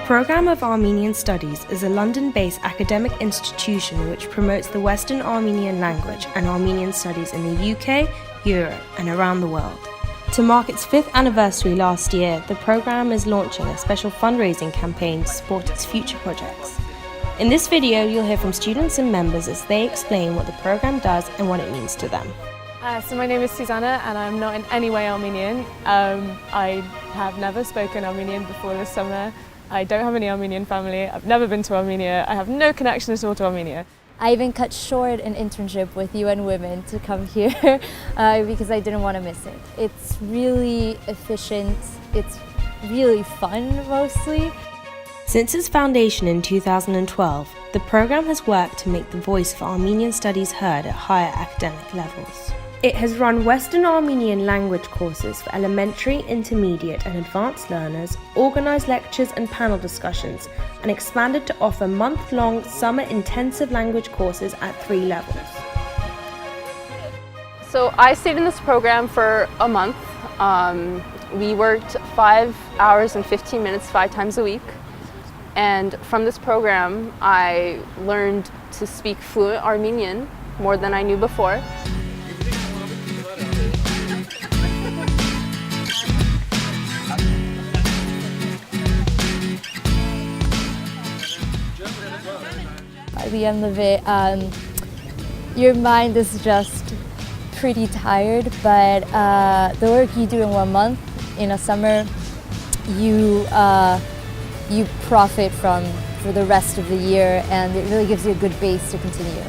Programme of Armenian Studies is a London-based academic institution which promotes the Western Armenian language and Armenian studies in the UK, Europe and around the world. To mark its 5th anniversary last year, the programme is launching a special fundraising campaign to support its future projects. In this video, you'll hear from students and members as they explain what the programme does and what it means to them. So my name is Susanna and I'm not in any way Armenian. I have never spoken Armenian before this summer. I don't have any Armenian family. I've never been to Armenia. I have no connection at all to Armenia. I even cut short an internship with UN Women to come here because I didn't want to miss it. It's really efficient. It's really fun mostly. Since its foundation in 2012, the programme has worked to make the voice for Armenian studies heard at higher academic levels. It has run Western Armenian language courses for elementary, intermediate and advanced learners, organised lectures and panel discussions, and expanded to offer month-long summer intensive language courses at 3 levels. So I stayed in this program for a month. We worked 5 hours and 15 minutes 5 times a week. And from this program, I learned to speak fluent Armenian, more than I knew before. By the end of it, your mind is just pretty tired, but the work you do in 1 month, in a summer, you profit from for the rest of the year, and it really gives you a good base to continue.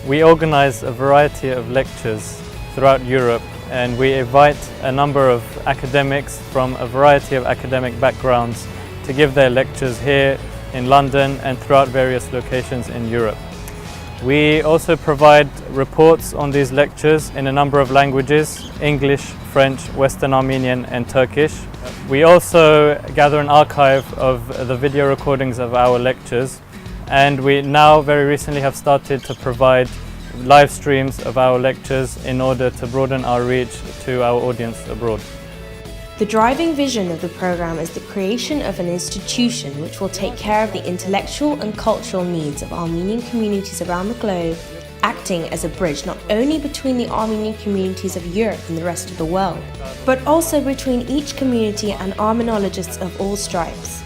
We organize a variety of lectures throughout Europe, and we invite a number of academics from a variety of academic backgrounds to give their lectures here in London and throughout various locations in Europe. We also provide reports on these lectures in a number of languages: English, French, Western Armenian and Turkish. We also gather an archive of the video recordings of our lectures, and we now very recently have started to provide live streams of our lectures in order to broaden our reach to our audience abroad. The driving vision of the programme is the creation of an institution which will take care of the intellectual and cultural needs of Armenian communities around the globe, acting as a bridge not only between the Armenian communities of Europe and the rest of the world, but also between each community and Armenologists of all stripes.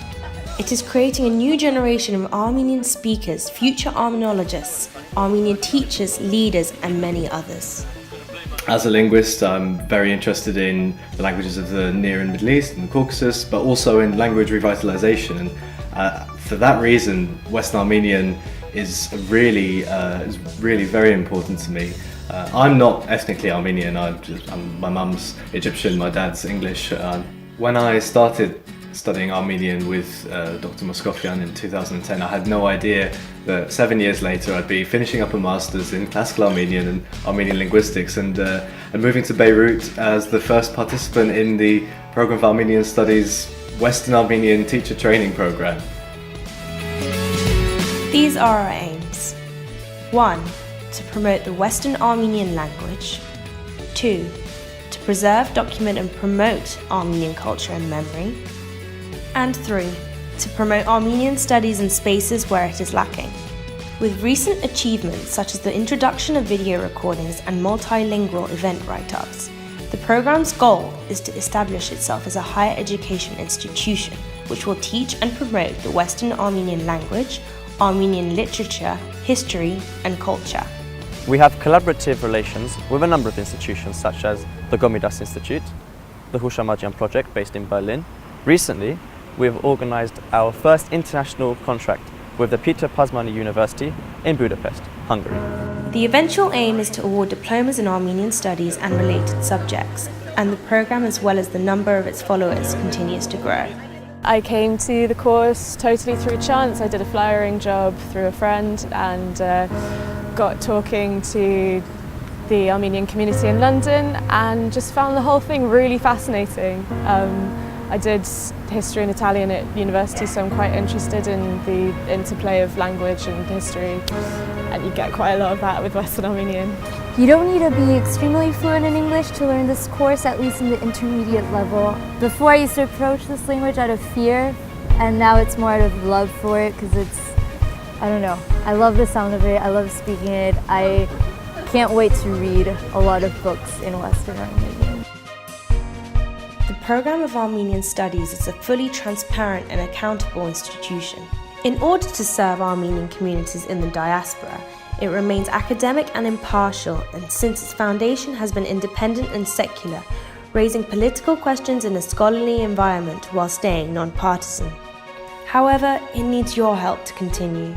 It is creating a new generation of Armenian speakers, future Armenologists, Armenian teachers, leaders and many others. As a linguist, I'm very interested in the languages of the Near and Middle East and the Caucasus, but also in language revitalization. For that reason, Western Armenian is really very important to me. I'm not ethnically Armenian. My mum's Egyptian, my dad's English. When I started studying Armenian with Dr. Moscovian in 2010, I had no idea that 7 years later I'd be finishing up a master's in classical Armenian and Armenian linguistics and moving to Beirut as the first participant in the Programme of Armenian Studies Western Armenian Teacher Training Programme. These are our aims. 1. To promote the Western Armenian language. 2. To preserve, document and promote Armenian culture and memory. And 3. To promote Armenian studies in spaces where it is lacking. With recent achievements such as the introduction of video recordings and multilingual event write-ups, the programme's goal is to establish itself as a higher education institution which will teach and promote the Western Armenian language, Armenian literature, history and culture. We have collaborative relations with a number of institutions such as the Gomidas Institute, the Hushamadian Project based in Berlin. Recently, we have organised our first international contract with the Peter Pazmani University in Budapest, Hungary. The eventual aim is to award diplomas in Armenian studies and related subjects, and the programme as well as the number of its followers continues to grow. I came to the course totally through chance. I did a flyering job through a friend and got talking to the Armenian community in London and just found the whole thing really fascinating. I did history and Italian at university, so I'm quite interested in the interplay of language and history, and you get quite a lot of that with Western Armenian. You don't need to be extremely fluent in English to learn this course, at least in the intermediate level. Before I used to approach this language out of fear, and now it's more out of love for it because I don't know, I love the sound of it, I love speaking it. I can't wait to read a lot of books in Western Armenian. The Programme of Armenian Studies is a fully transparent and accountable institution. In order to serve Armenian communities in the diaspora, it remains academic and impartial, and since its foundation has been independent and secular, raising political questions in a scholarly environment while staying non-partisan. However, it needs your help to continue.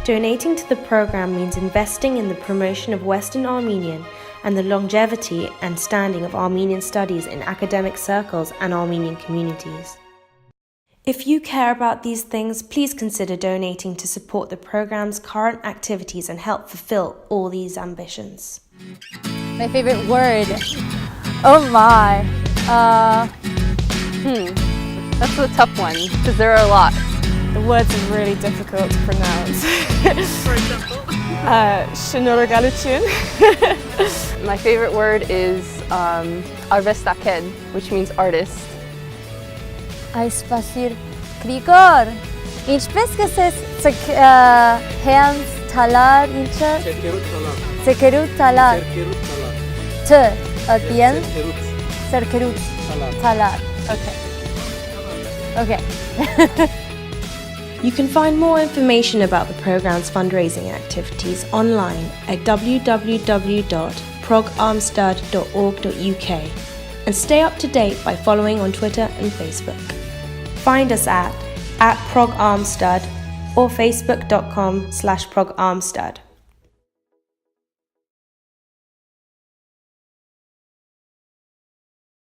Donating to the programme means investing in the promotion of Western Armenian and the longevity and standing of Armenian studies in academic circles and Armenian communities. If you care about these things, please consider donating to support the programme's current activities and help fulfill all these ambitions. My favorite word? Oh my! That's a tough one because there are a lot. The words are really difficult to pronounce. For example? Շնորհակալություն. My favorite word is arvestaked, which means artist. Ay spasir Grigor. Ինչպես կսես hands talar ինչը? Cerkerut talar. T at the end. Cerkerut talar. Okay. You can find more information about the programme's fundraising activities online at www.programstud.org.uk and stay up to date by following on Twitter and Facebook. Find us at ProgArmStud or facebook.com/ProgArmStud.